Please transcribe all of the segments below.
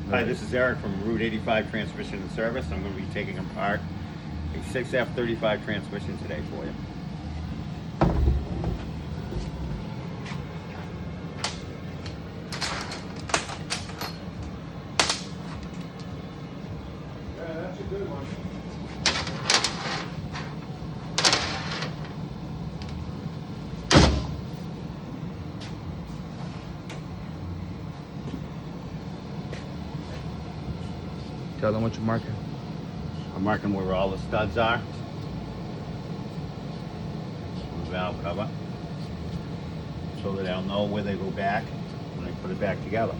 Hi, this is Eric from Route 85 Transmission and Service. I'm going to be taking apart a 6F35 transmission today for you. Yeah, that's a good one. Tell them what you're marking. I'm marking where all the studs are. On the valve cover. So that I'll know where they go back when I put it back together.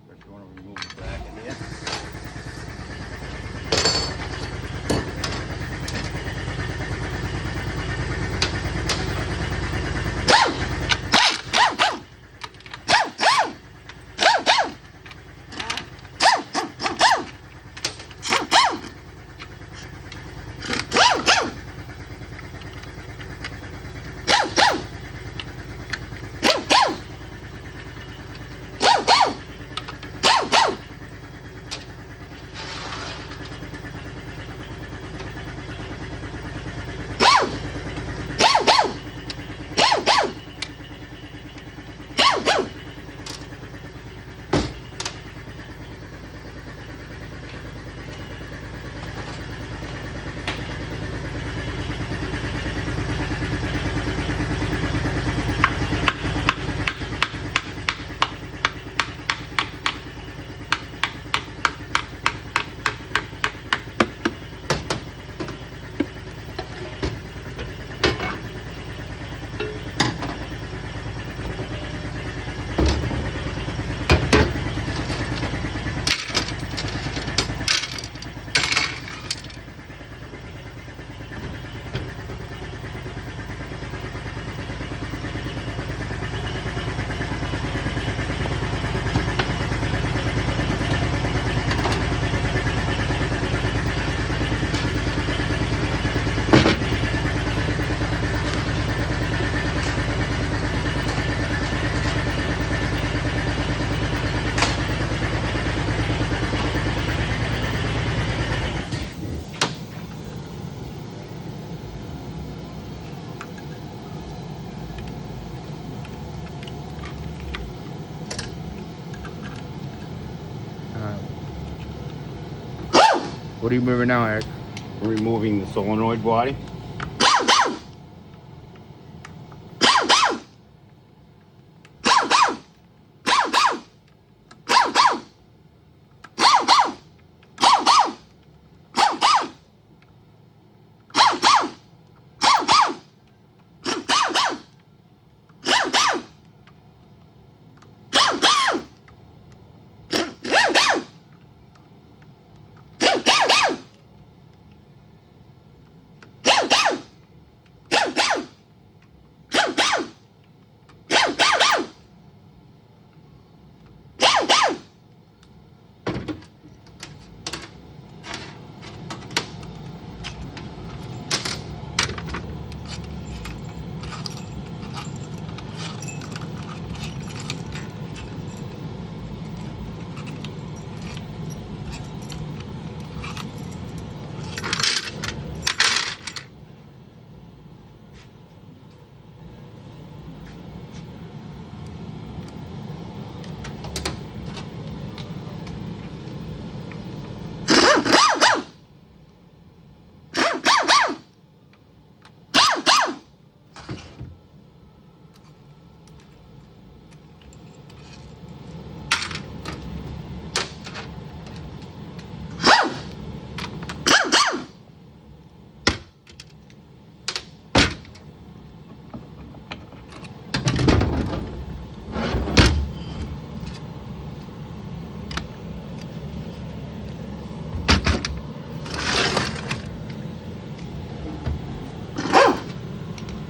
First you want to remove the back of here. What are you moving now, Eric? Removing the solenoid body.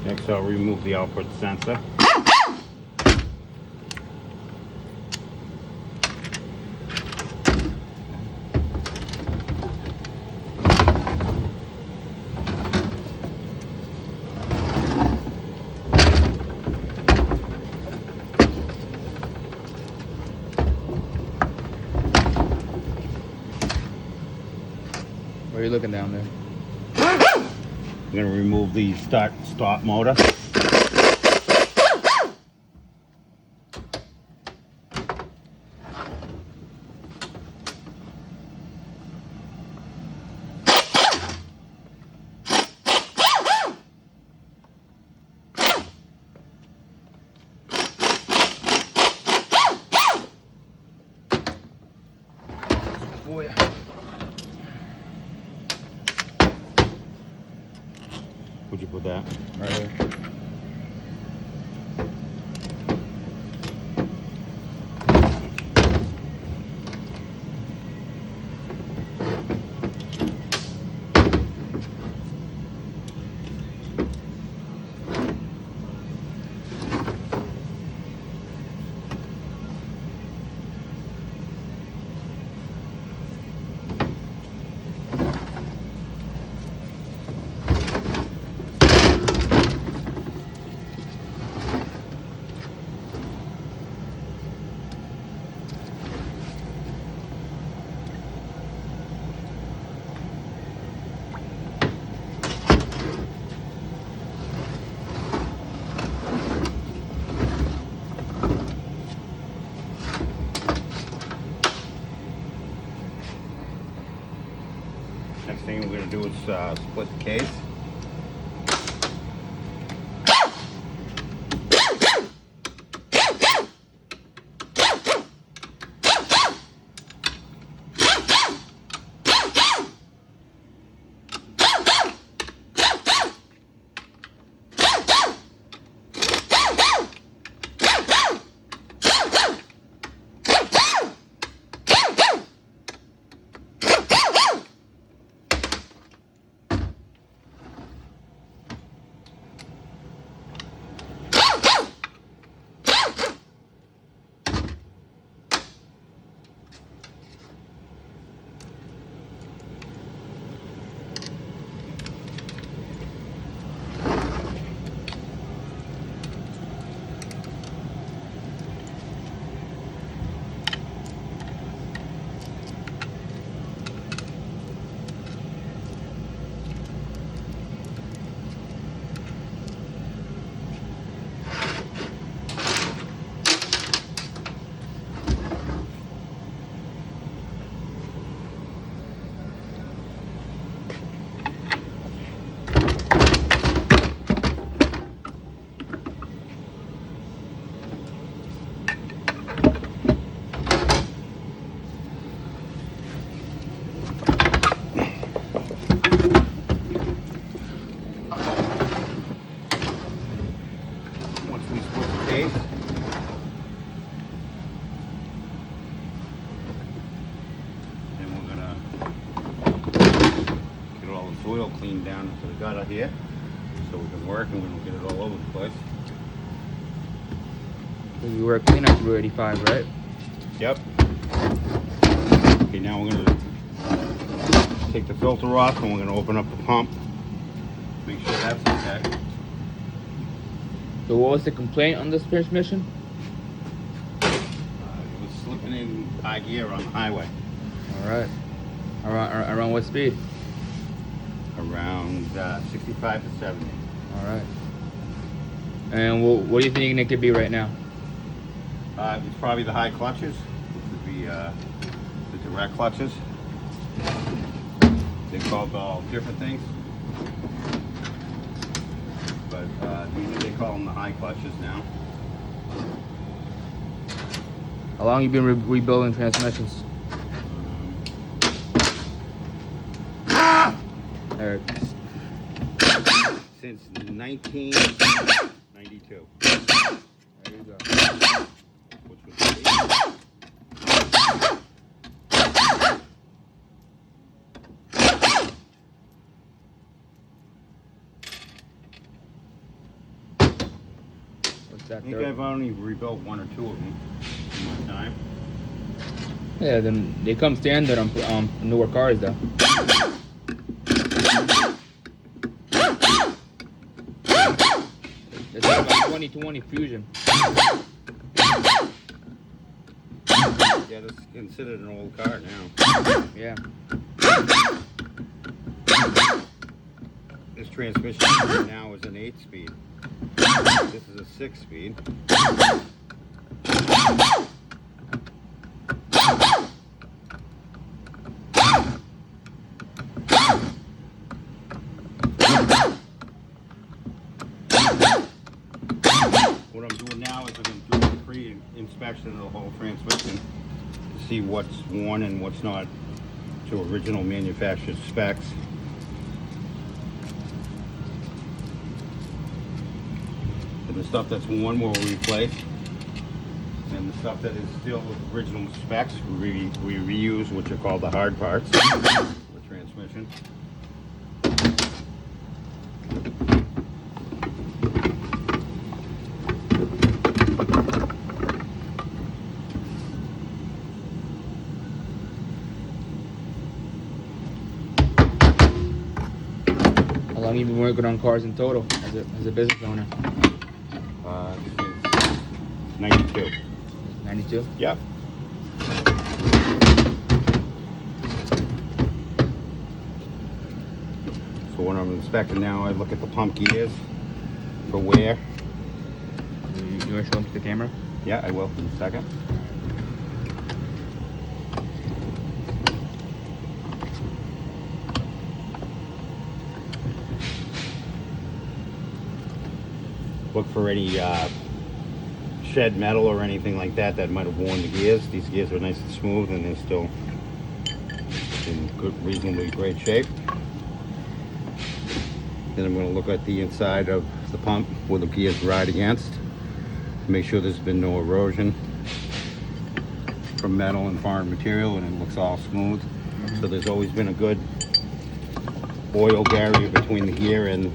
Next I'll remove the output sensor. are you looking down there? I'm gonna remove the stop motor. Oh yeah. Where'd you put that? Right here. Next thing we're gonna do is split the case. Once we split the case, then we're gonna get all the soil cleaned down into the gutter here, so we can work and we don't get it all over the place. You work clean up Route 85, right? Yep. Okay, now we're gonna take the filter off and we're gonna open up the pump. Make sure that's okay. So what was the complaint on this transmission? It was slipping in high gear on the highway. All right. Around what speed? Around 65 to 70. All right. And what do you think it could be right now? It's probably the high clutches, which would be the direct clutches. They're called all different things. But usually they call them the high clutches now. How long you been rebuilding transmissions? Eric. Since 1992. There you go. Which was the What's I that? think I've only rebuilt one or two of them in my time. Yeah, then they come standard on newer cars though. It's like a 2020 Fusion. Yeah, that's considered an old car now. Yeah. transmission now is an 8-speed. This is a 6-speed. What I'm doing now is I'm doing a pre-inspection of the whole transmission to see what's worn and what's not to original manufactured specs. And the stuff that's worn we'll replace. And the stuff that is still with original specs we reuse, which are called the hard parts of the transmission. How long have you been working on cars in total as a business owner? Since 92. 92? Yep. So when I'm inspecting now, I look at the pump gears for wear. You want to show them to the camera? Yeah, I will in a second. Look for any shed metal or anything like that that might have worn the gears. These gears are nice and smooth and they're still in good, reasonably great shape. Then I'm going to look at the inside of the pump where the gears ride against to make sure there's been no erosion from metal and foreign material and it looks all smooth. So there's always been a good oil barrier between the gear and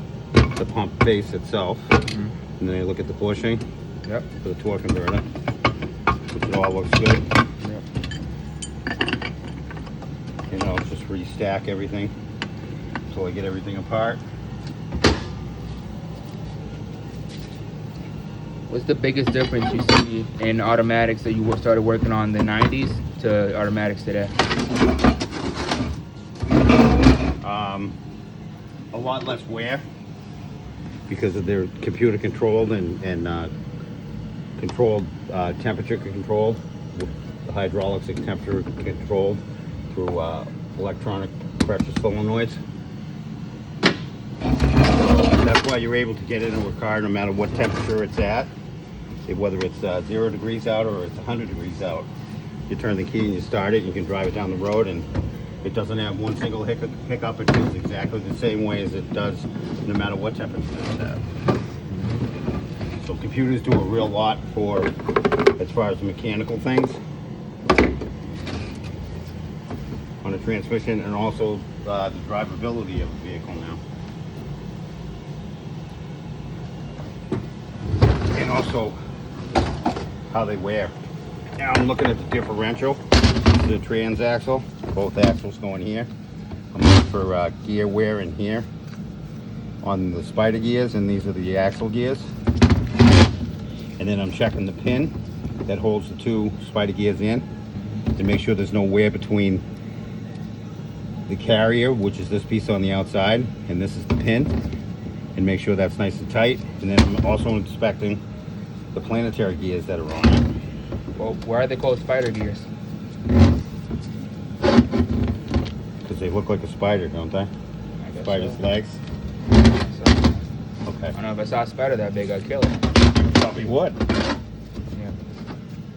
the pump base itself. And then I look at the bushing Yep. for the torque converter, which it all looks good. Yep. And I'll just restack everything until I get everything apart. What's the biggest difference you see in automatics that you started working on in the 90s to automatics today? A lot less wear because of their computer controlled and controlled, temperature controlled. The hydraulics are temperature controlled through electronic pressure solenoids. That's why you're able to get into a car no matter what temperature it's at. Whether it's 0 degrees out or it's 100 degrees out. You turn the key and you start it, you can drive it down the road and it doesn't have one single hiccup. It feels exactly the same way as it does no matter what temperature it's at. So computers do a real lot for as far as mechanical things on a transmission and also the drivability of the vehicle now. And also how they wear. Now I'm looking at the differential, the transaxle, both axles going here. I'm looking for gear wear in here on the spider gears, and these are the axle gears. And then I'm checking the pin that holds the two spider gears in to make sure there's no wear between the carrier, which is this piece on the outside, and this is the pin, and make sure that's nice and tight. And then I'm also inspecting the planetary gears that are on it. Well, why are they called spider gears? Because they look like a spider, don't they? I guess Spider's so. legs. So, Okay. I don't know, if I saw a spider that big, I'd kill it. Probably would. Yeah.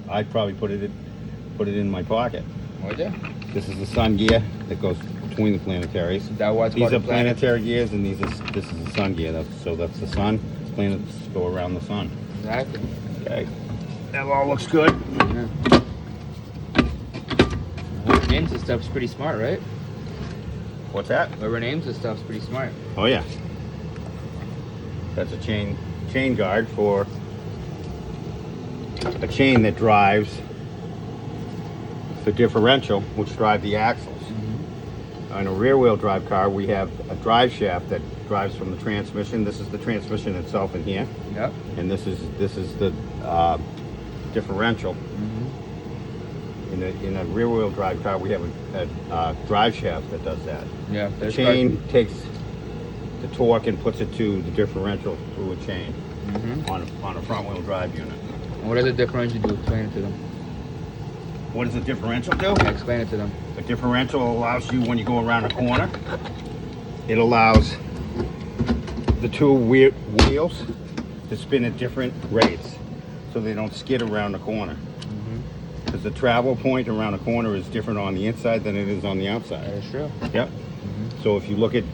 I'd probably put it in my pocket. Would you? This is the sun gear that goes between the planetaries. Is that why it's These called are a planet? planetary gears, and this is the sun gear. So that's the sun. Planets go around the sun. Exactly. Okay. That all looks good. Yeah. Whoever names this stuff's pretty smart, right? What's that? Whoever names this stuff's pretty smart. Oh yeah. That's a chain guard for a chain that drives the differential, which drive the axles. On a rear-wheel drive car, we have a drive shaft that drives from the transmission. This is the transmission itself in here, Yep. and this is the differential. In a rear-wheel drive car, we have a drive shaft that does that. Yeah. The chain takes the the torque and puts it to the differential through a chain Mm-hmm. on a front wheel drive unit. What does the differential do? Explain it to them. What does the differential do? Yeah, explain it to them. The differential allows you, when you go around a corner, it allows the two wheels to spin at different rates so they don't skid around the corner. Mm-hmm. Because the travel point around a corner is different on the inside than it is on the That outside. is true. Yep. Mm-hmm. So if you look at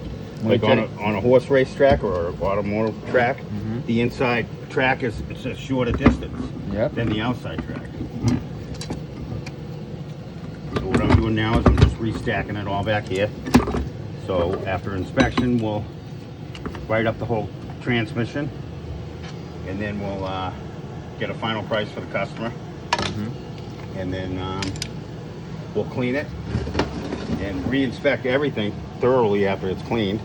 When like you on a horse race track or an automotive track, Mhm. the inside track it's a shorter distance Yep. than the outside track. So what I'm doing now is I'm just restacking it all back here. So after inspection, we'll write up the whole transmission, and then we'll get a final price for the customer, Mm-hmm. and then we'll clean it and re-inspect everything thoroughly after it's cleaned,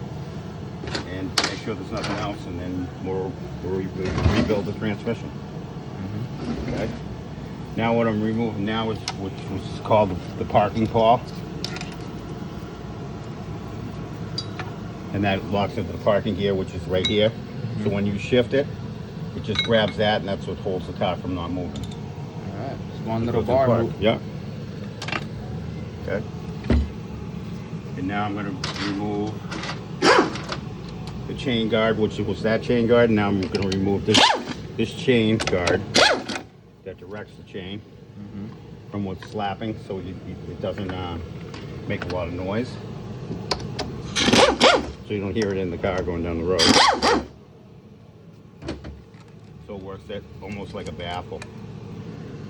and make sure there's nothing else, and then we'll rebuild the transmission. Mm-hmm. Okay. Now what I'm removing now is which was called the parking pawl, and that locks into the parking gear, which is right here. So when you shift it, it just grabs that, and that's what holds the car from not moving. All right. It's one little Goes in bar park. move. Yeah. Okay. And now I'm going to remove the chain guard, which was that chain guard. And now I'm going to remove this chain guard that directs the chain Mm-hmm. from what's slapping, so it doesn't make a lot of noise. So you don't hear it in the car going down the road. So it works that almost like a baffle.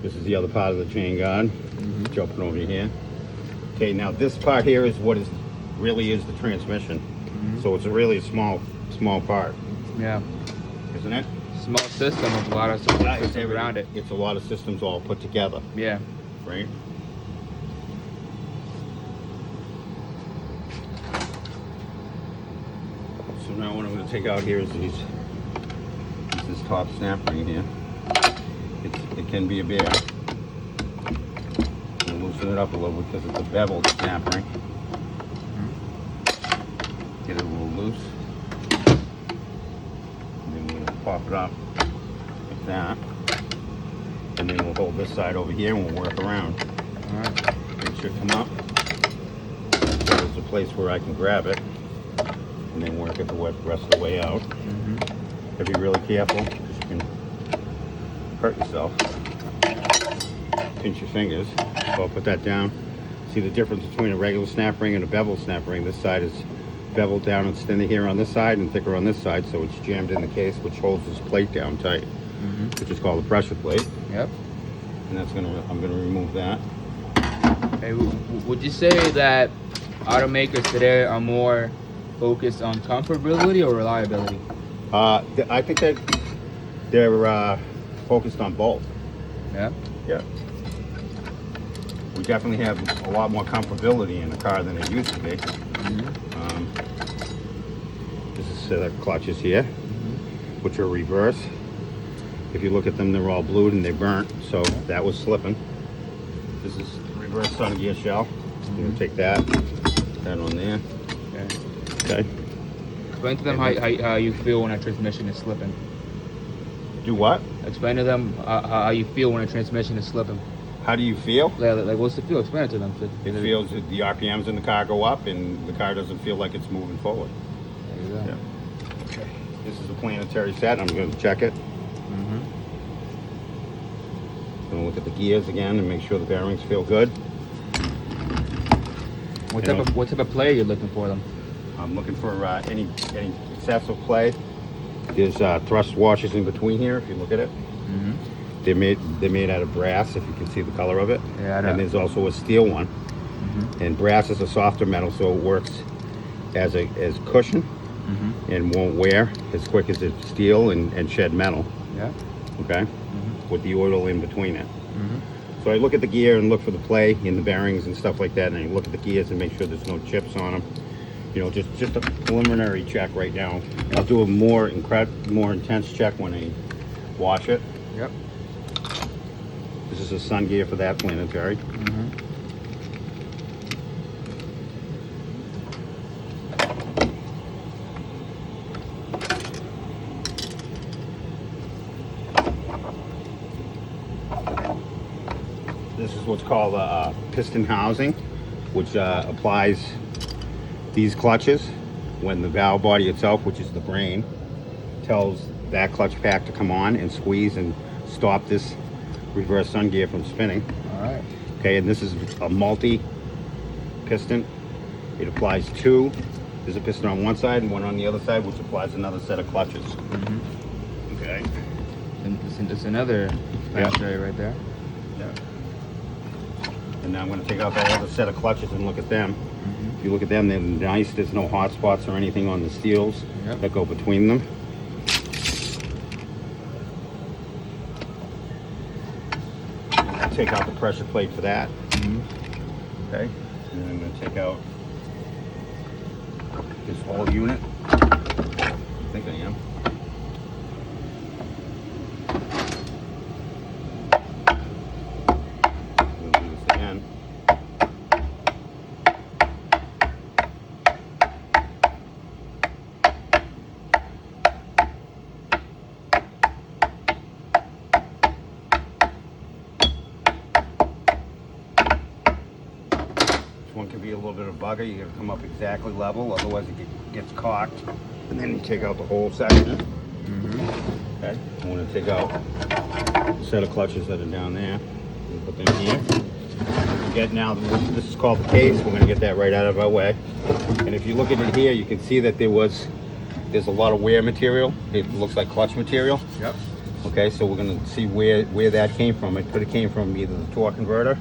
This is the other part of the chain guard. Mm-hmm. Jumping over here. Okay, now this part here is what really is the transmission. Mm-hmm. So it's a really small part, Yeah. isn't it? Small system with a lot of support It's systems around it. It's a lot of systems all put together, Yeah. right? So now what I'm going to take out here is this top snap ring here. It can be a bear. We'll loosen it up a little bit because it's a beveled snap ring. Get it a little loose. And then we'll pop it up like that. And then we'll hold this side over here and we'll work around. All right. It should come up. So there's a place where I can grab it and then work it the rest of the way out. Mm-hmm. Have to be really careful because you can hurt yourself. Pinch your fingers. So I'll put that down. See the difference between a regular snap ring and a bevel snap ring? This side is beveled down and thinner here on this side and thicker on this side, so it's jammed in the case, which holds this plate down tight, Mm-hmm. which is called a pressure plate. Yep. And I'm gonna remove that. Hey, would you say that automakers today are more focused on comfortability or reliability? I think that they're focused on both. Yeah. Yeah. We definitely have a lot more comfortability in the car than it used to be. Mm-hmm. This is the clutches here, which are reverse. If you look at them, they're all blued and they're burnt, so that was slipping. This is reverse sun gear shell. You're gonna take that on there. Okay. Okay. Explain to them how you feel when a transmission is slipping. Do what? Explain to them how you feel when a transmission is slipping. How do you feel? Like what's the feel? Explain it to them. It feels that the RPMs in the car go up and the car doesn't feel like it's moving forward. There you go. Yeah. Okay. This is a planetary set. I'm going to check it. Mm-hmm. Going to look at the gears again and make sure the bearings feel good. What type of play are you looking for them? I'm looking for any excessive play. There's thrust washers in between here. If you look at it, Mm-hmm. they're made out of brass. If you can see the color of it. Yeah, I know. And there's also a steel one. Mm-hmm. And brass is a softer metal, so it works as cushion Mm-hmm. and won't wear as quick as it's steel and shed metal. Yeah. Okay, Mm-hmm. with the oil in between it. Mm-hmm. So I look at the gear and look for the play in the bearings and stuff like that, and I look at the gears and make sure there's no chips on them. You know, just a preliminary check right now. I'll do a more intense check when I wash it. Yep. This is a sun gear for that planetary. Mm-hmm. what's called piston housing, which applies these clutches when the valve body itself, which is the brain, tells that clutch pack to come on and squeeze and stop this reverse sun gear from spinning. All right. Okay, and this is a multi piston. It applies two. There's a piston on one side and one on the other side, which applies another set of clutches. Okay. And it's another battery right there. Yeah. And now I'm going to take out that other set of clutches and look at them. If you look at them, they're nice. There's no hot spots or anything on the steels that go between them. Take out the pressure plate for that. Okay. And then I'm going to take out this whole unit. I think I am. We'll do this again. This one can be a little bit of bugger. You got to come up exactly level, otherwise it gets cocked. And then you take out the whole section. Okay. I'm going to take out a set of clutches that are down there. And put them here. Get now. This is called the case. We're going to get that right out of our way. And if you look at it here, you can see that there's a lot of wear material. It looks like clutch material. Yep. Okay, so we're going to see where that came from. It could have came from either the torque converter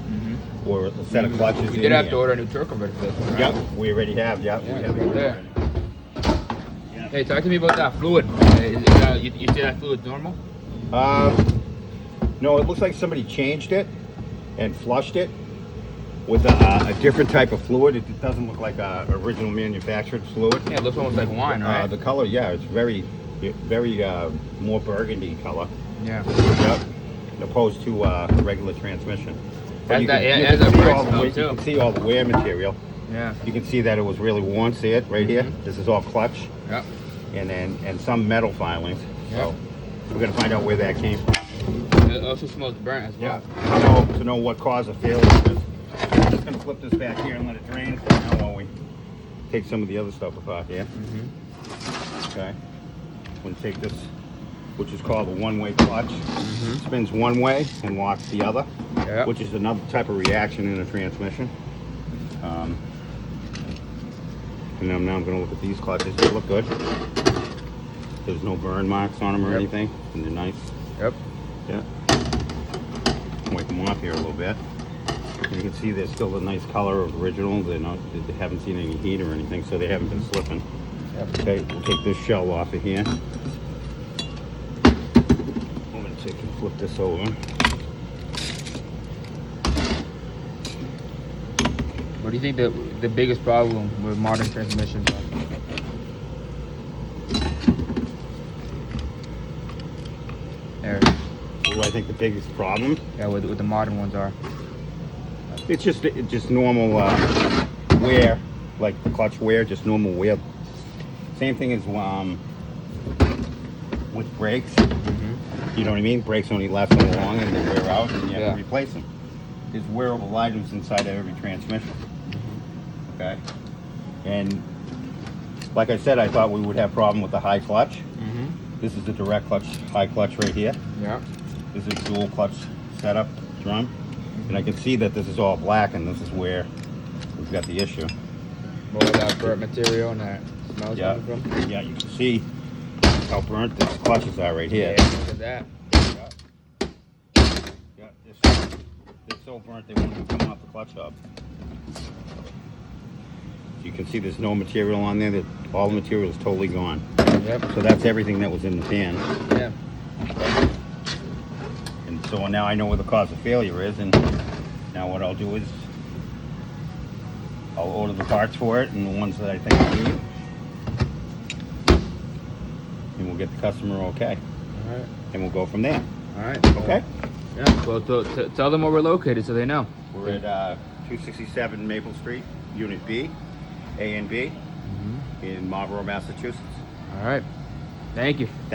or a set of clutches. You did have to order a new torque converter for this one, right? Yep, we already have. Yep, Yeah, we have right it there. already. Hey, talk to me about that fluid. You see that fluid normal? No, it looks like somebody changed it and flushed it with a different type of fluid. It doesn't look like a original manufactured fluid. Yeah, it looks almost like wine, right? The color, yeah, it's very more burgundy color. Yeah. Yep. Opposed to the regular transmission. But Has a price though, you too. can see all the wear material. Yeah. You can see that it was really worn. See it right here? This is all clutch. Yep. And some metal filings. Yep. So we're gonna find out where that came from. It also smells burnt as well. Yeah. To know what caused the failure. I'm just gonna flip this back here and let it drain for now while we take some of the other stuff apart here. Okay. I'm gonna take this, which is called a one-way clutch. Spins one way and locks the other, which is another type of reaction in a transmission. And now I'm going to look at these clutches. They look good. There's no burn marks on them or anything, and they're nice. Yep. Yeah. Wipe them off here a little bit. And you can see they're still a nice color of original. They haven't seen any heat or anything, so they haven't been slipping. Okay, we'll take this shell off of here. I'm going to take and flip this over. What do you think the biggest problem with modern transmissions are? Eric. What do I think the biggest problem? Yeah, with the modern ones are. It's just normal wear, like the clutch wear, just normal wear. Same thing as with brakes. You know what I mean? Brakes only last so long and they wear out and you have to replace them. There's wearable items inside of every transmission. Okay? And like I said, I thought we would have problem with the high clutch. This is the direct clutch, high clutch right here. Yeah. This is dual clutch setup drum. And I can see that this is all black and this is where we've got the issue. More of that burnt material and that smells coming from? Yeah, you can see how burnt these clutches are right here. Yeah, look at that. Yeah, they're so burnt they won't even come off the clutch hub. You can see there's no material on there. That all the material is totally gone. Yep. So that's everything that was in the pan. Yeah. And so now I know where the cause of failure is, and now what I'll do is I'll order the parts for it and the ones that I think I need, and we'll get the customer okay. All right. And we'll go from there. All right. Okay? Yeah. Well, tell them where we're located so they know. We're at 267 Maple Street, Unit B, A and B, in Marlborough, Massachusetts. All right. Thank you.